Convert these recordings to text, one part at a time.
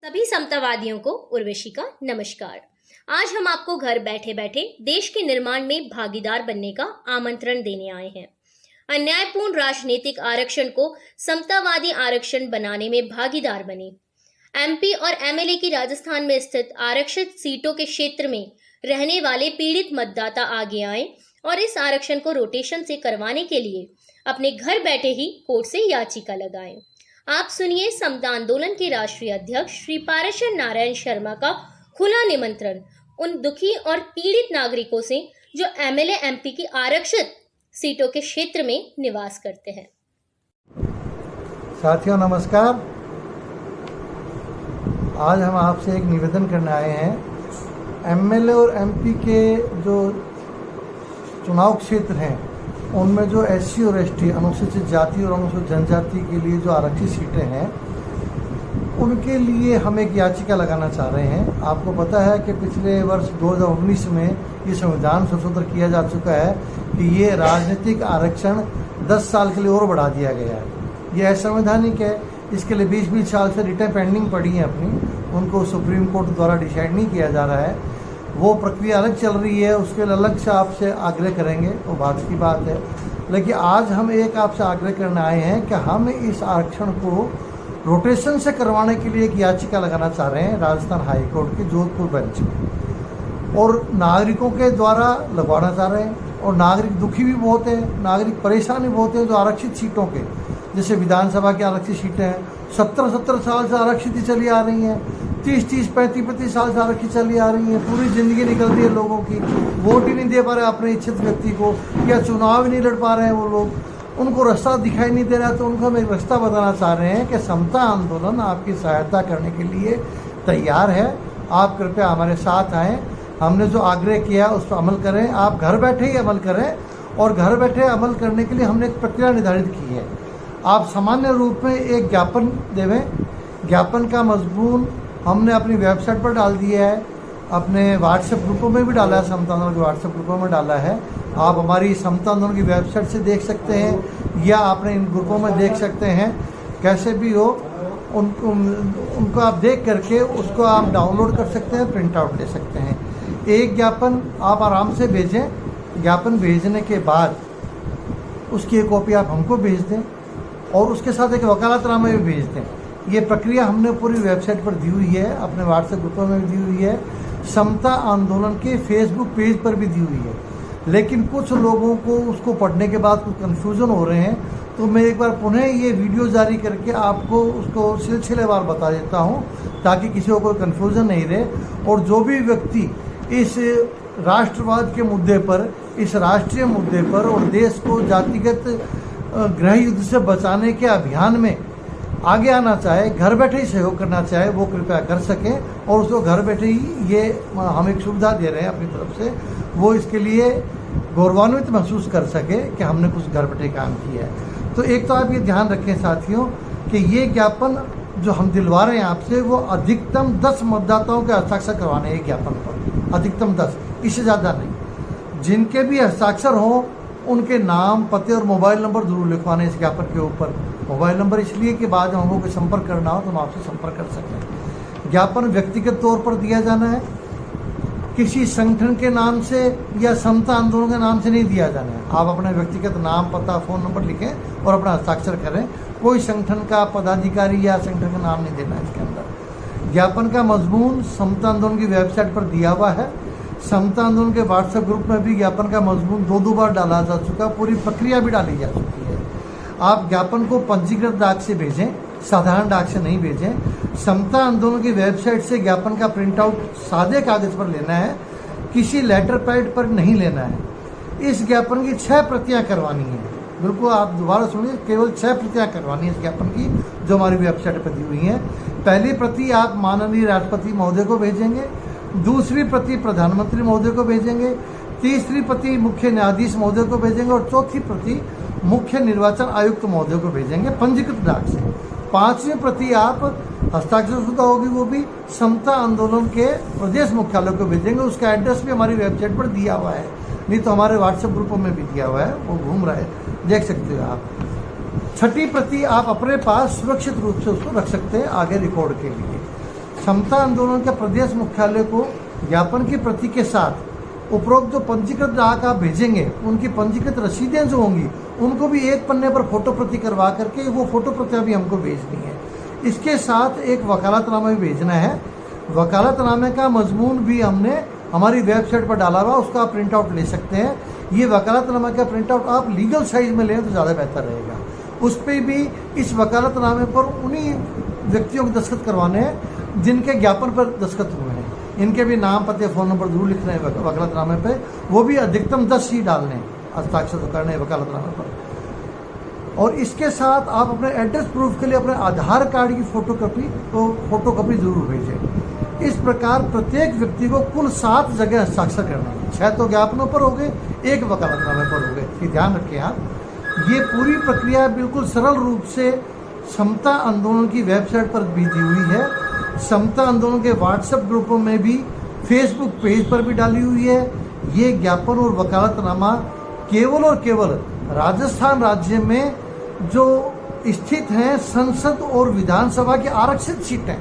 सभी समतावादियों को उर्वशी का नमस्कार। आज हम आपको घर बैठे बैठे देश के निर्माण में भागीदार बनने का आमंत्रण देने आए हैं। अन्यायपूर्ण राजनीतिक आरक्षण को समतावादी आरक्षण बनाने में भागीदार बने। एमपी और एमएलए की राजस्थान में स्थित आरक्षित सीटों के क्षेत्र में रहने वाले पीड़ित मतदाता आगे आए और इस आरक्षण को रोटेशन से करवाने के लिए अपने घर बैठे ही कोर्ट से याचिका लगाएं। आप सुनिए समता आंदोलन के राष्ट्रीय अध्यक्ष श्री पाराशर नारायण शर्मा का खुला निमंत्रण उन दुखी और पीड़ित नागरिकों से जो एमएलए एमपी की आरक्षित सीटों के क्षेत्र में निवास करते हैं। साथियों नमस्कार। आज हम आपसे एक निवेदन करने आए हैं। एमएलए और एमपी के जो चुनाव क्षेत्र हैं उनमें जो एससी और एसटी अनुसूचित जाति और अनुसूचित जनजाति के लिए जो आरक्षित सीटें हैं उनके लिए हम एक याचिका लगाना चाह रहे हैं। आपको पता है कि पिछले वर्ष 2019 में ये संविधान संशोधन किया जा चुका है कि ये राजनीतिक आरक्षण 10 साल के लिए और बढ़ा दिया गया है। ये असंवैधानिक है। इसके लिए 20-20 साल से रिटें पेंडिंग पड़ी हैं अपनी, उनको सुप्रीम कोर्ट द्वारा डिसाइड नहीं किया जा रहा है। वो प्रक्रिया अलग चल रही है, उसके लिए अलग से आपसे आग्रह करेंगे, वो बात की बात है। लेकिन आज हम एक आपसे आग्रह करने आए हैं कि हम इस आरक्षण को रोटेशन से करवाने के लिए एक याचिका लगाना चाह रहे हैं राजस्थान हाई कोर्ट के जोधपुर बेंच में, और नागरिकों के द्वारा लगवाना चाह रहे हैं। और नागरिक दुखी भी बहुत है, नागरिक परेशान भी बहुत है। जो आरक्षित सीटों के, जैसे विधानसभा की आरक्षित सीटें हैं 70-70 साल से आरक्षित ही चली आ रही हैं, 30-30, 35-35 साल से आरक्षित चली आ रही है। पूरी ज़िंदगी निकल रही है लोगों की, वोट ही नहीं दे पा रहे अपने इच्छित व्यक्ति को, या चुनाव ही नहीं लड़ पा रहे हैं वो लोग, उनको रास्ता दिखाई नहीं दे रहा। तो उनको हम एक रास्ता बताना चाह रहे हैं कि समता आंदोलन आपकी सहायता करने के लिए तैयार है। आप कृपया हमारे साथ आएँ। हमने जो आग्रह किया उस पर अमल करें। आप घर बैठे ही अमल करें, और घर बैठे अमल करने के लिए हमने एक प्रक्रिया निर्धारित की है। आप सामान्य रूप में एक ज्ञापन देवें। ज्ञापन का मजमून हमने अपनी वेबसाइट पर डाल दिया है, अपने व्हाट्सएप ग्रुपों में भी डाला है, समता आंदोलन के व्हाट्सएप ग्रुपों में डाला है। आप हमारी समता आंदोलन की वेबसाइट से देख सकते हैं या आपने इन ग्रुपों में देख सकते हैं। कैसे भी हो उनको आप देख करके उसको आप डाउनलोड कर सकते हैं, प्रिंट आउट ले सकते हैं। एक ज्ञापन आप आराम से भेजें। ज्ञापन भेजने के बाद उसकी एक कॉपी आप हमको भेज दें और उसके साथ एक वकालतनामा भी भेज दें। ये प्रक्रिया हमने पूरी वेबसाइट पर दी हुई है, अपने व्हाट्सएप ग्रुपों में भी दी हुई है, समता आंदोलन के फेसबुक पेज पर भी दी हुई है। लेकिन कुछ लोगों को उसको पढ़ने के बाद कुछ कन्फ्यूज़न हो रहे हैं, तो मैं एक बार पुनः ये वीडियो जारी करके आपको उसको सिलसिलेवार बता देता हूँ, ताकि किसी को कोई कन्फ्यूज़न नहीं रहे। और जो भी व्यक्ति इस राष्ट्रवाद के मुद्दे पर, इस राष्ट्रीय मुद्दे पर और देश को जातिगत गृह युद्ध से बचाने के अभियान में आगे आना चाहे, घर बैठे ही सहयोग करना चाहे, वो कृपया कर सकें। और उसको घर बैठे ही ये हम एक सुविधा दे रहे हैं अपनी तरफ से, वो इसके लिए गौरवान्वित महसूस कर सके कि हमने कुछ घर बैठे काम किया है। तो एक तो आप ये ध्यान रखें साथियों कि ये ज्ञापन जो हम दिलवा रहे हैं आपसे, वो अधिकतम 10 मतदाताओं के हस्ताक्षर करवाने हैं ज्ञापन पर, अधिकतम 10, इससे ज़्यादा नहीं। जिनके भी हस्ताक्षर हों उनके नाम, पते और मोबाइल नंबर जरूर लिखवाने इस ज्ञापन के ऊपर। मोबाइल नंबर इसलिए कि बाद में हमको कोई संपर्क करना हो तो हम आपसे संपर्क कर सकें। ज्ञापन व्यक्तिगत तौर पर दिया जाना है, किसी संगठन के नाम से या समता आंदोलन के नाम से नहीं दिया जाना है। आप अपना व्यक्तिगत नाम, पता, फ़ोन नंबर लिखें और अपना हस्ताक्षर करें। कोई संगठन का पदाधिकारी या संगठन का नाम नहीं देना है इसके अंदर। ज्ञापन का मजमून समता आंदोलन की वेबसाइट पर दिया हुआ है। समता आंदोलन के व्हाट्सएप ग्रुप में भी ज्ञापन का मजमून 2 बार डाला जा चुका, पूरी प्रक्रिया भी डाली जा चुकी है। आप ज्ञापन को पंजीकृत डाक से भेजें, साधारण डाक से नहीं भेजें। समता आंदोलन की वेबसाइट से ज्ञापन का प्रिंट आउट सादे कागज पर लेना है, किसी लेटर पैड पर नहीं लेना है। इस ज्ञापन की 6 प्रतियां करवानी है। बिल्कुल आप दोबारा सुनिए, केवल 6 प्रतियां करवानी है इस ज्ञापन की, जो हमारी वेबसाइट पर दी हुई हैं। पहली प्रति आप माननीय राष्ट्रपति महोदय को भेजेंगे, दूसरी प्रति प्रधानमंत्री महोदय को भेजेंगे, तीसरी प्रति मुख्य न्यायाधीश महोदय को भेजेंगे और चौथी प्रति मुख्य निर्वाचन आयुक्त महोदय को भेजेंगे पंजीकृत डाक से। 5वीं प्रति आप हस्ताक्षर शुदा होगी, वो भी समता आंदोलन के प्रदेश मुख्यालय को भेजेंगे। उसका एड्रेस भी हमारी वेबसाइट पर दिया हुआ है, नहीं तो हमारे व्हाट्सएप ग्रुपों में भी दिया हुआ है, वो घूम रहा है, देख सकते हो आप। 6ठी प्रति आप अपने पास सुरक्षित रूप से उसको रख सकते हैं आगे रिकॉर्ड के लिए। समता आंदोलन के प्रदेश मुख्यालय को ज्ञापन की प्रति के साथ उपरोक्त जो पंजीकृत ग्राहक आप भेजेंगे उनकी पंजीकृत रसीदें जो होंगी उनको भी एक पन्ने पर फोटो प्रति करवा करके वो फोटो प्रतियां भी हमको भेजनी है। इसके साथ एक वकालतनामा भी भेजना है। वकालतनामे का मजमून भी हमने हमारी वेबसाइट पर डाला हुआ, उसका आप प्रिंट आउट ले सकते हैं। ये वकालतनामा का प्रिंट आउट आप लीगल साइज में लें तो ज़्यादा बेहतर रहेगा। उस पर भी इस वकालतनामे पर उन्हीं व्यक्तियों को दस्तखत करवाने हैं जिनके ज्ञापन पर दस्तखत हुए हैं। इनके भी नाम, पते, फ़ोन नंबर जरूर लिखने हैं वकालतनामे पे। वो भी अधिकतम 10 ही डालने हैं, हस्ताक्षर करने हैं वकालतनामे पर। और इसके साथ आप अपने एड्रेस प्रूफ के लिए अपने आधार कार्ड की फोटोकॉपी जरूर भेजें। इस प्रकार प्रत्येक व्यक्ति को कुल 7 जगह हस्ताक्षर करना है। 6 तो ज्ञापनों पर हो गए, 1 वकालतनामे पर हो गए। ये ध्यान रखें आप। ये पूरी प्रक्रिया बिल्कुल सरल रूप से समता आंदोलन की वेबसाइट पर भी दी हुई है। समता आंदोलन के व्हाट्सएप ग्रुपों में भी, फेसबुक पेज पर भी डाली हुई है। ये ज्ञापन और वकालतनामा केवल और केवल राजस्थान राज्य में जो स्थित हैं संसद और विधानसभा की आरक्षित सीटें,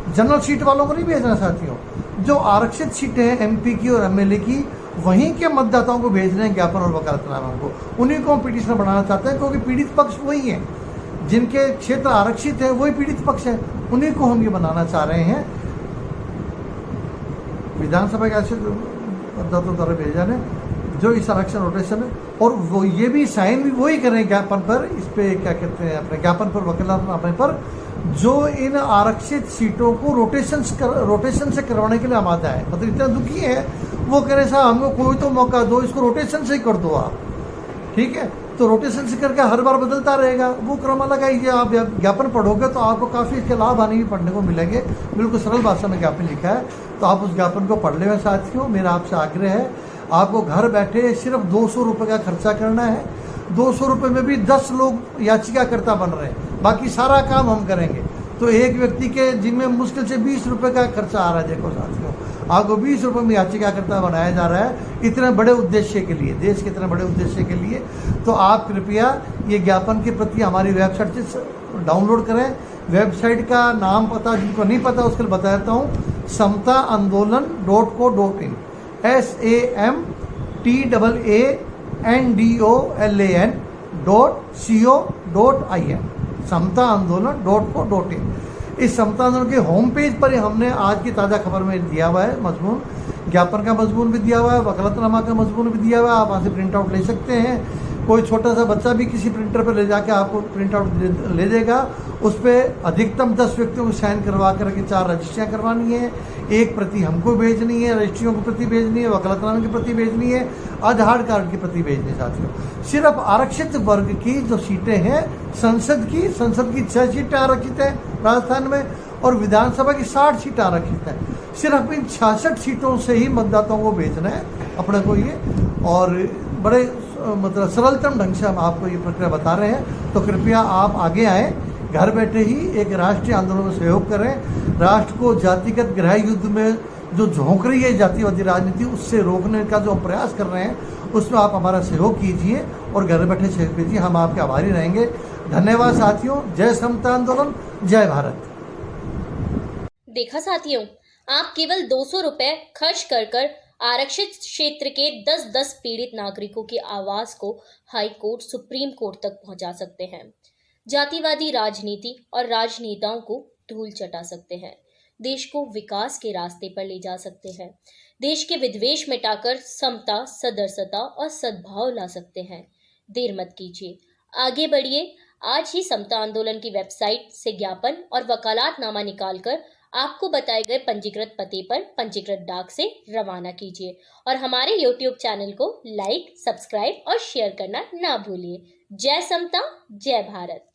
जनरल सीट वालों को नहीं भेजना साथियों, जो आरक्षित सीटें हैं एमपी की और एमएलए की, वहीं के मतदाताओं को भेज रहे हैं ज्ञापन और वकालतनामा को। उन्हीं को हम पिटीशन बनाना चाहते हैं, क्योंकि पीड़ित पक्ष वही है, जिनके क्षेत्र आरक्षित है वही पीड़ित पक्ष है। उन्हीं को हम ये बनाना चाह रहे हैं। विधानसभा के आरक्षित मतदाताओं द्वारा भेजे जाने जो इस आरक्षण रोटेशन है, और वो ये भी साइन भी वही करें ज्ञापन पर, इस पे क्या कहते हैं, अपने ज्ञापन पर, वकालतनामे पर, जो इन आरक्षित सीटों को रोटेशन से करवाने के लिए आमादा है। मतलब इतना दुखी है, वो कह रहे साहब हमको कोई तो मौका दो, इसको रोटेशन से ही कर दो आप, ठीक है। तो रोटेशन से करके हर बार बदलता रहेगा, वो क्रम लगाइए। आप ज्ञापन पढ़ोगे तो आपको काफ़ी इसके लाभ आने भी पढ़ने को मिलेंगे। बिल्कुल सरल भाषा में ज्ञापन लिखा है, तो आप उस ज्ञापन को पढ़ लें। साथियों, मेरा आपसे आग्रह है, आपको घर बैठे सिर्फ 200 रुपये का खर्चा करना है। 200 रुपये में भी 10 लोग याचिकाकर्ता बन रहे हैं, बाकी सारा काम हम करेंगे। तो एक व्यक्ति के जिम्मे मुश्किल से 20 रुपये का खर्चा आ रहा है। देखो साथियों, आपको 20 रुपये में याचिकाकर्ता बनाया जा रहा है, इतने बड़े उद्देश्य के लिए, देश के इतने बड़े उद्देश्य के लिए। तो आप कृपया ये ज्ञापन की प्रति हमारी वेबसाइट से डाउनलोड करें। वेबसाइट का नाम पता जिनको नहीं पता उसके लिए बता देता हूँ, samtaandolan.co.in, samtaandolan.co.in, samtaandolan.co.in। इस समता आंदोलन के होम पेज पर हमने आज की ताज़ा खबर में दिया हुआ है मजमून, ज्ञापन का मजमून भी दिया हुआ है, वकालतनामा का मजमून भी दिया हुआ है। आप वहाँ से प्रिंट आउट ले सकते हैं। कोई छोटा सा बच्चा भी किसी प्रिंटर पर ले जाके आपको प्रिंट आउट ले देगा। उस पर अधिकतम 10 व्यक्तियों को साइन करवा करके 4 रजिस्ट्रियाँ करवानी है। 1 प्रति हमको भेजनी है, रजिस्ट्रियों की प्रति भेजनी है, वकालतनामे की प्रति भेजनी है, आधार कार्ड की प्रति भेजनी है। साथियों, सिर्फ आरक्षित वर्ग की जो सीटें हैं संसद की 6 सीटें आरक्षित हैं राजस्थान में, और विधानसभा की 60 सीटें आरक्षित हैं। सिर्फ इन 66 सीटों से ही मतदाताओं को भेजना है अपने को ये, और बड़े मतलब सरलतम ढंग से हम आपको ये प्रक्रिया बता रहे हैं। तो कृपया आप आगे आएँ, घर बैठे ही एक राष्ट्रीय आंदोलन में सहयोग करें। राष्ट्र को जातिगत गृह युद्ध में जो झोंक रही है जातिवादी राजनीति, उससे रोकने का जो हम प्रयास कर रहे हैं, उसमें आप हमारा सहयोग कीजिए और घर बैठे सहयोग कीजिए। हम आपके आभारी रहेंगे। धन्यवाद साथियों। जय समता आंदोलन, जय भारत। देखा साथियों, आप केवल 200 रुपए खर्च कर आरक्षित क्षेत्र के 10-10 पीड़ित नागरिकों की आवाज को हाई कोर्ट, सुप्रीम कोर्ट तक पहुंचा सकते हैं। जातिवादी राजनीति और राजनेताओं को धूल चटा सकते हैं। देश को विकास के रास्ते पर ले जा सकते हैं। देश के विद्वेष मिटाकर समता, सदस्यता और सद्भाव ला सकते हैं। देर मत कीजिए, आगे बढ़िए। आज ही समता आंदोलन की वेबसाइट से ज्ञापन और वकालतनामा निकालकर आपको बताए गए पंजीकृत पते पर पंजीकृत डाक से रवाना कीजिए और हमारे YouTube चैनल को लाइक, सब्सक्राइब और शेयर करना ना भूलिए। जय समता, जय भारत।